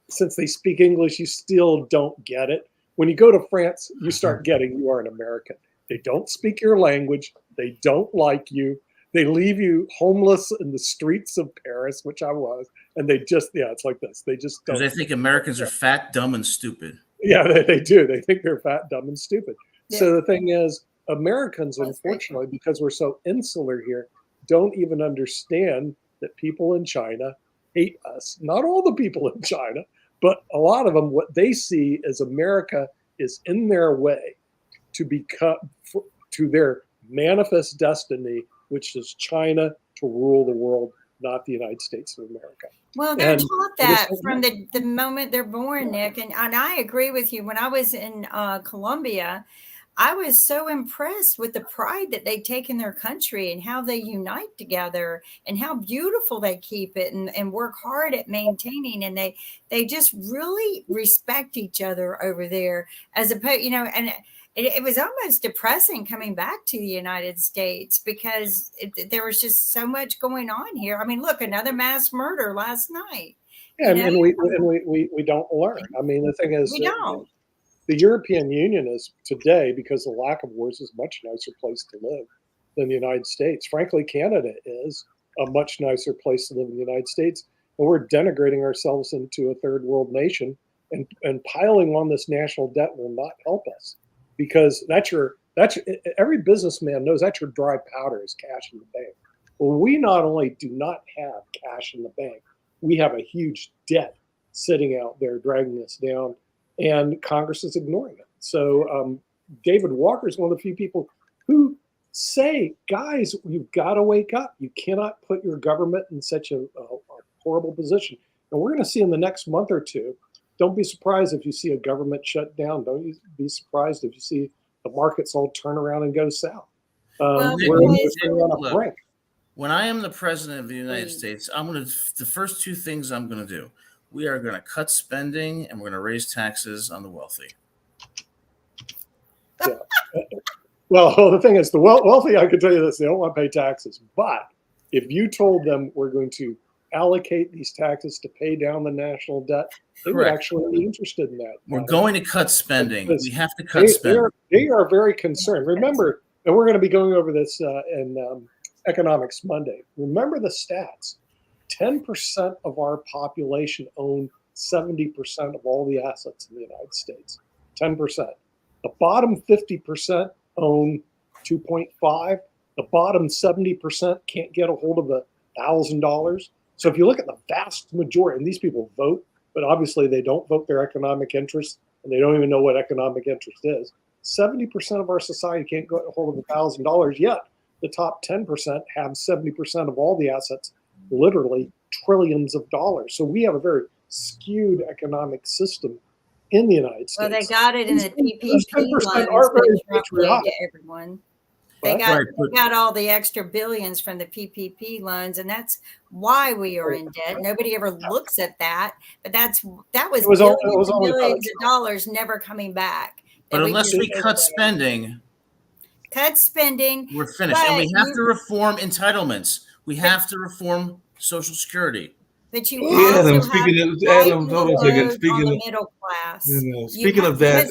since they speak English, you still don't get it. When you go to France, you start getting you are an American. They don't speak your language. They don't like you. They leave you homeless in the streets of Paris, which I was. And they just, it's like this. They just don't. Because they think Americans are fat, dumb, and stupid. Yeah, they do. They think they're fat, dumb, and stupid. Yeah. So the thing is, Americans, unfortunately, because we're so insular here, don't even understand that people in China hate us. Not all the people in China, but a lot of them, what they see is America is in their way to become, to their manifest destiny, which is China to rule the world, not the United States of America. Well, they're And taught that from the moment they're born, Nick. And I agree with you. When I was in Colombia, I was so impressed with the pride that they take in their country and how they unite together and how beautiful they keep it and work hard at maintaining. And they just really respect each other over there, as opposed, and it was almost depressing coming back to the United States because there was just so much going on here. I mean, look, another mass murder last night. Yeah, and we don't learn. I mean, the thing is, we don't. The European Union is today, because of the lack of wars, is a much nicer place to live than the United States. Frankly, Canada is a much nicer place to live than the United States. And we're denigrating ourselves into a third world nation, and piling on this national debt will not help us, because every businessman knows that's your dry powder is cash in the bank. Well, we not only do not have cash in the bank, we have a huge debt sitting out there dragging us down, and Congress is ignoring it. So David Walker is one of the few people who say, guys, you've got to wake up. You cannot put your government in such a horrible position. And we're going to see in the next month or two, don't be surprised if you see a government shut down. Don't be surprised if you see the markets all turn around and go south. We're on a brink. When I am the president of the United States, the first two things I'm going to do, we are going to cut spending and we're going to raise taxes on the wealthy. Yeah. Well, the thing is, the wealthy, I can tell you this, they don't want to pay taxes. But if you told them we're going to allocate these taxes to pay down the national debt, they would actually be interested in that. We're going to cut spending. We have to cut spending. They are very concerned. Remember, and we're going to be going over this in Economics Monday. Remember the stats. 10% of our population own 70% of all the assets in the United States. 10%. The bottom 50% own 2.5. The bottom 70% can't get a hold of $1,000. So if you look at the vast majority, and these people vote, but obviously they don't vote their economic interest, and they don't even know what economic interest is. 70% of our society can't get a hold of $1,000, yet the top 10% have 70% of all the assets, literally trillions of dollars. So we have a very skewed economic system in the United States. Well, they got it in the PPP loans to everyone. They got all the extra billions from the PPP loans, and that's why we are in debt. Nobody ever looks at that, but that was billions of dollars never coming back. But unless we cut spending, we're finished. And we have to reform entitlements. We have to reform Social Security. But you also have Adam, hold on a second. Speaking of the middle class, speaking of that,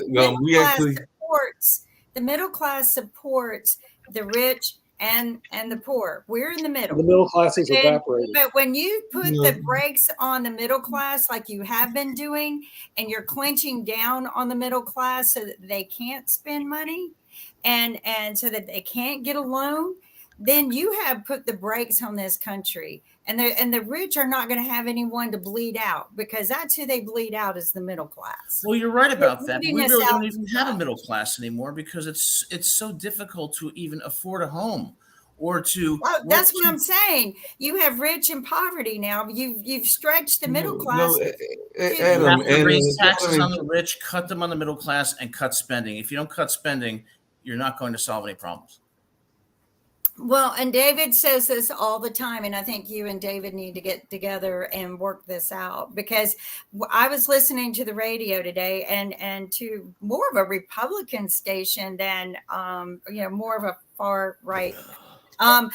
the middle class supports the rich and the poor. We're in the middle. The middle class is evaporating. But when you put the brakes on the middle class, like you have been doing, and you're clenching down on the middle class so that they can't spend money, and so that they can't get a loan, then you have put the brakes on this country. And the rich are not going to have anyone to bleed out, because that's who they bleed out, is the middle class. Well, you're right about that. We really don't even have a middle class anymore, because it's so difficult to even afford a home or to. Well, that's what I'm saying. You have rich and poverty now. You've stretched the middle class. You have to raise taxes on the rich, cut them on the middle class, and cut spending. If you don't cut spending, you're not going to solve any problems. Well, and David says this all the time, and I think you and David need to get together and work this out, because I was listening to the radio today and to more of a Republican station than, more of a far right. But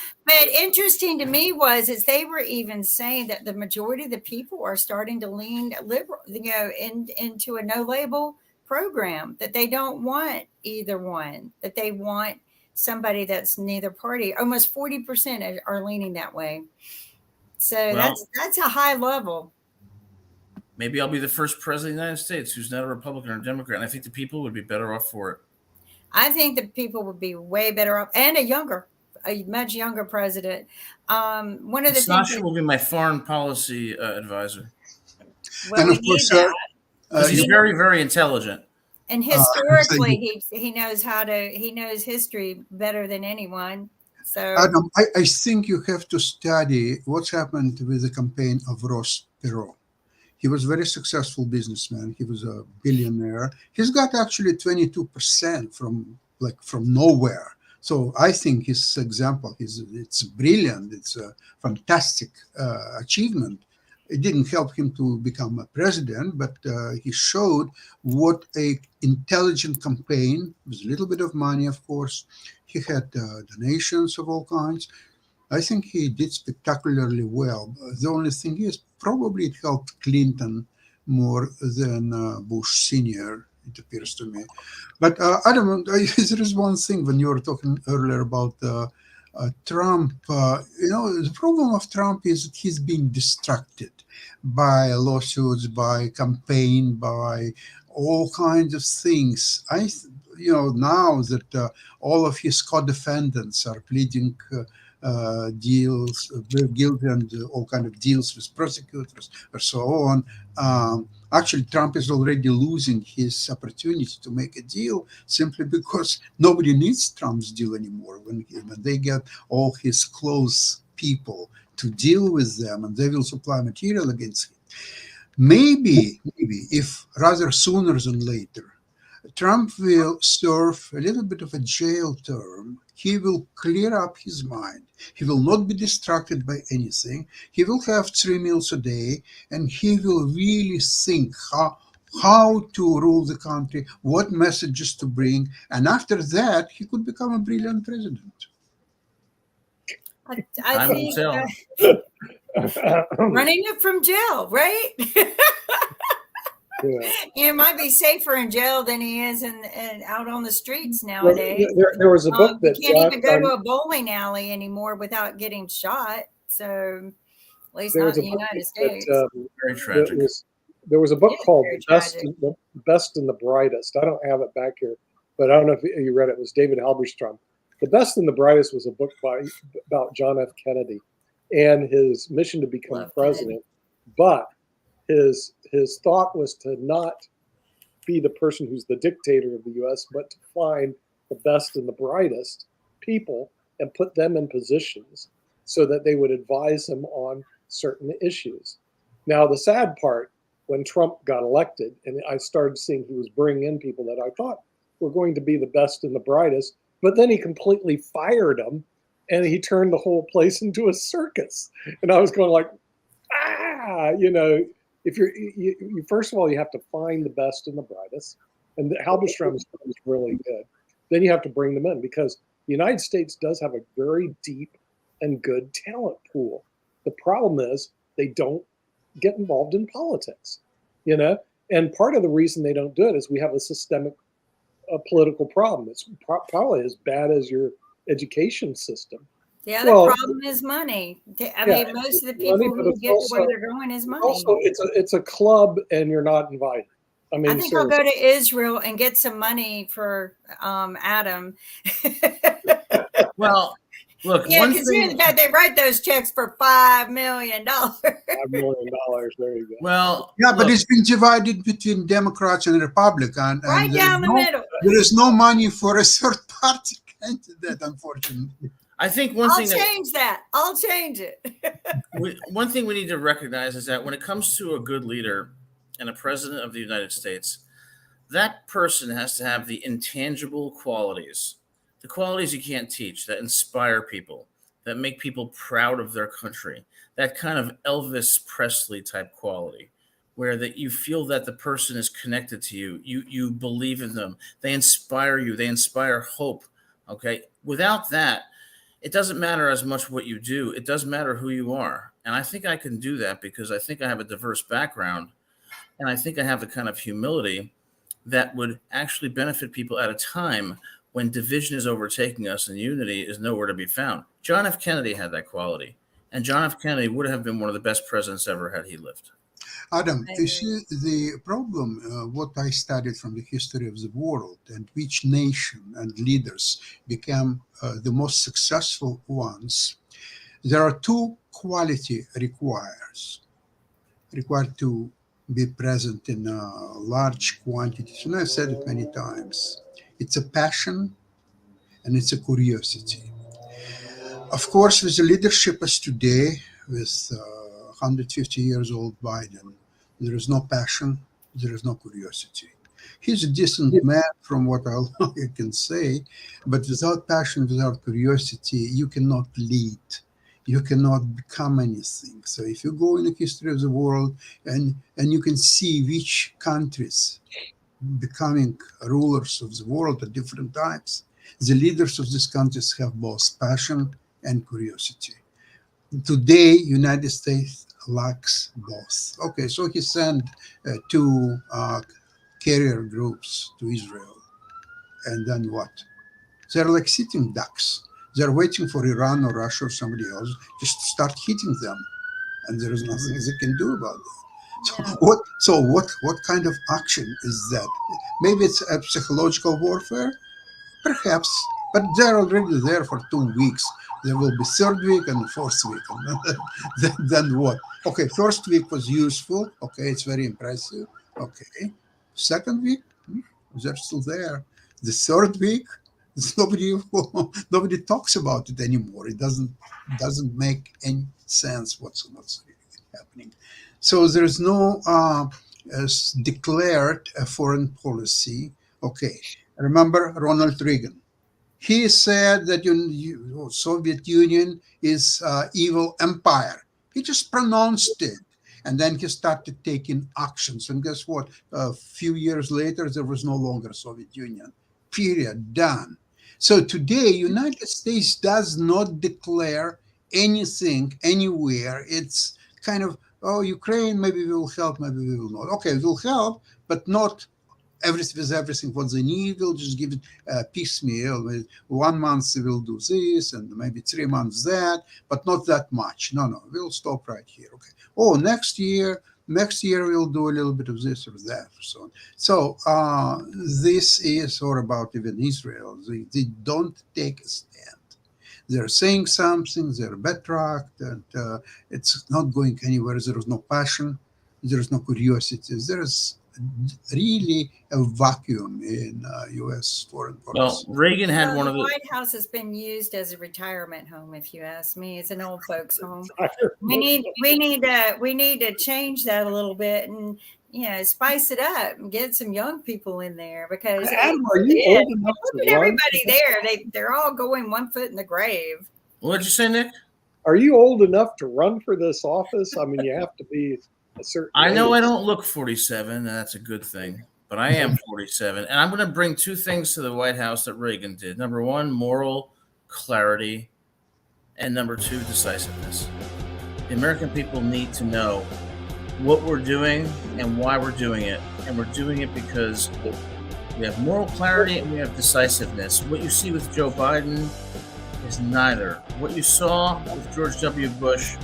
interesting to me is they were even saying that the majority of the people are starting to lean liberal, into a no label program, that they don't want either one, that they want somebody that's neither party. Almost 40% are leaning that way. So that's a high level. Maybe I'll be the first president of the United States who's not a Republican or a Democrat, and I think the people would be better off for it. I think the people would be way better off, and a younger a much younger president. One of the things Sasha will be my foreign policy advisor. well, And we of need course, that. He's very, very intelligent. And historically, he knows he knows history better than anyone. So Adam, I think you have to study what's happened with the campaign of Ross Perot. He was a very successful businessman. He was a billionaire. He's got actually 22% from nowhere. So I think his example it's brilliant. It's a fantastic achievement. It didn't help him to become a president, but he showed what a intelligent campaign with a little bit of money, of course. He had donations of all kinds. I think he did spectacularly well. The only thing is, probably it helped Clinton more than Bush Sr., it appears to me. But Adam, there is one thing when you were talking earlier about Trump. The problem of Trump is that he's being distracted by lawsuits, by campaign, by all kinds of things. Now that all of his co-defendants are pleading deals, guilty, and all kind of deals with prosecutors or so on. Actually, Trump is already losing his opportunity to make a deal simply because nobody needs Trump's deal anymore. When they get all his close people to deal with them, and they will supply material against him. Maybe, if rather sooner than later, Trump will serve a little bit of a jail term. He will clear up his mind. He will not be distracted by anything. He will have 3 meals a day, and he will really think how to rule the country, what messages to bring. And after that, he could become a brilliant president. I think running it from jail, right? Yeah. It might be safer in jail than he is and out on the streets nowadays. There was a book that you can't even go to a bowling alley anymore without getting shot. So at least not in the United States. Very tragic. There was a book called very Best and the Brightest. I don't have it back here, but I don't know if you read it. It was David Halberstam. The Best and the Brightest was a book about John F. Kennedy and his mission to become president. But his thought was to not be the person who's the dictator of the U.S., but to find the best and the brightest people and put them in positions so that they would advise him on certain issues. Now, the sad part, when Trump got elected, and I started seeing he was bringing in people that I thought were going to be the best and the brightest, but then he completely fired them, and he turned the whole place into a circus. And I was going like, if you first of all, you have to find the best and the brightest, and Halberstam is really good. Then you have to bring them in, because the United States does have a very deep and good talent pool. The problem is they don't get involved in politics, and part of the reason they don't do it is we have a systemic political problem. It's probably as bad as your education system. The other problem is money. I mean, most of the people who get to where they're going is money. Also, it's a club, and you're not invited. I mean, I think I'll go to Israel and get some money for Adam. Well, look, yeah, because they write those checks for $5 million. $5 million. There you go. Well, yeah, but it's been divided between Democrats and Republicans. Right down the middle. There is no money for a third party candidate, unfortunately. I think I'll change it. One thing we need to recognize is that when it comes to a good leader and a president of the United States, that person has to have the intangible qualities, the qualities you can't teach, that inspire people, that make people proud of their country, that kind of Elvis Presley type quality, where that you feel that the person is connected to you, you believe in them, they inspire you, they inspire hope. Okay, without that, it doesn't matter as much what you do. It does matter who you are. And I think I can do that because I think I have a diverse background. And I think I have the kind of humility that would actually benefit people at a time when division is overtaking us and unity is nowhere to be found. John F. Kennedy had that quality. And John F. Kennedy would have been one of the best presidents ever had he lived. Adam, I you agree. see the problem, what I studied from the history of the world and which nation and leaders became the most successful ones, there are two quality required to be present in large quantities. And I've said it many times. It's a passion and it's a curiosity. Of course, with the leadership as today, with 150 years old Biden, there is no passion, there is no curiosity. He's a decent man, from what I can say, but without passion, without curiosity, you cannot lead. You cannot become anything. So if you go in the history of the world and you can see which countries becoming rulers of the world at different times, the leaders of these countries have both passion and curiosity. Today, United States lacks both. Okay, so he sent two carrier groups to Israel, and then what? They're like sitting ducks. They're waiting for Iran or Russia or somebody else just to start hitting them, and there is nothing they can do about that. Yeah. So what kind of action is that? Maybe it's a psychological warfare, perhaps, but they're already there for 2 weeks. There will be third week and fourth week. And then what? Okay, first week was useful. Okay, it's very impressive. Okay, second week, they're still there. The third week, nobody talks about it anymore. It doesn't make any sense what's really happening. So there's no declared foreign policy. Okay, remember Ronald Reagan. He said that Soviet Union is evil empire. He just pronounced it. And then he started taking actions. And guess what? A few years later, there was no longer Soviet Union. Period. Done. So today, United States does not declare anything anywhere. It's kind of, oh, Ukraine, maybe we will help, maybe we will not. Okay, we'll help, but not everything what they need. We'll just give it piecemeal. 1 month we will do this, and maybe 3 months that, but not that much. No, we'll stop right here. Okay. Oh, next year we'll do a little bit of this or that, or so on. So this is all about even Israel. They don't take a stand. They're saying something, they're backtracked, and it's not going anywhere. There is no passion, there is no curiosity. There is really a vacuum in U.S. foreign policy. Well, Reagan had Well, one the of the. White House has been used as a retirement home, if you ask me. It's an old folks' home. We need to change that a little bit and spice it up and get some young people in there because Adam, are you old enough look to at run? everybody there. They're all going 1 foot in the grave. What did you say, Nick? Are you old enough to run for this office? I mean, you have to be a certain I know age. I don't look 47, and that's a good thing, but I am 47. And I'm going to bring two things to the White House that Reagan did. Number one, moral clarity, and number two, decisiveness. The American people need to know what we're doing and why we're doing it. And we're doing it because we have moral clarity and we have decisiveness. What you see with Joe Biden is neither. What you saw with George W. Bush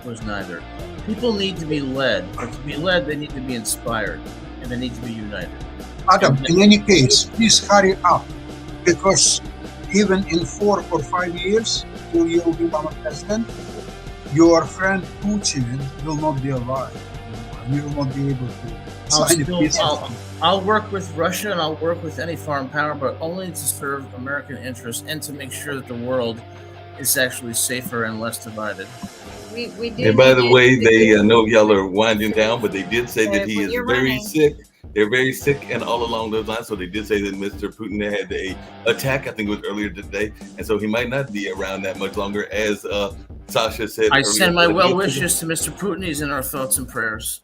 was neither. People need to be led, but to be led, they need to be inspired, and they need to be united. Adam, in any case, please hurry up, because even in 4 or 5 years, till you become a president, your friend Putin will not be alive. You will not be able to sign a peace. I'll work with Russia and I'll work with any foreign power, but only to serve American interests and to make sure that the world is actually safer and less divided. We do. And by the way, they know y'all are winding down, but they did say that he is You're very running. sick. They're very sick and all along those lines. So they did say that Mr. Putin had a attack, I think it was earlier today. And so he might not be around that much longer, as Sasha said. I earlier. send my well wishes to Mr. Putin. He's in our thoughts and prayers.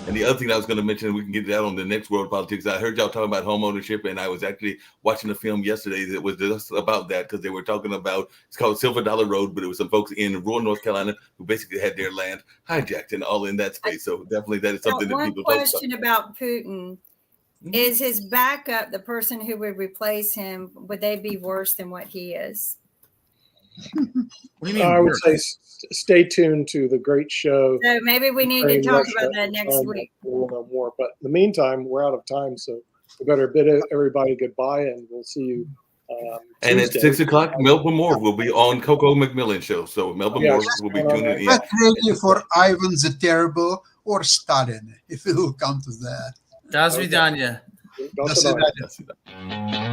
And the other thing I was going to mention, we can get that on the next World Politics. I heard y'all talking about home ownership, and I was actually watching a film yesterday that was just about that, because they were talking about, it's called Silver Dollar Road, but it was some folks in rural North Carolina who basically had their land hijacked and all in that space. So definitely that is something that One people talk about. question about Putin. Is his backup, the person who would replace him, would they be worse than what he is? What do you mean? I would work? say stay tuned to the great show. So maybe we need to Ukraine, talk Russia, about that next and week. We'll know more. But in the meantime, we're out of time, so we better bid everybody goodbye, and we'll see you. And at Tuesday. 6 o'clock, Melvin Moore will be on Coco McMillan show. So Melvin Yes. Moore will be tuning in. Get ready for Ivan the Terrible or Stalin, if it will come to that. До свидания. До До свидания. свидания.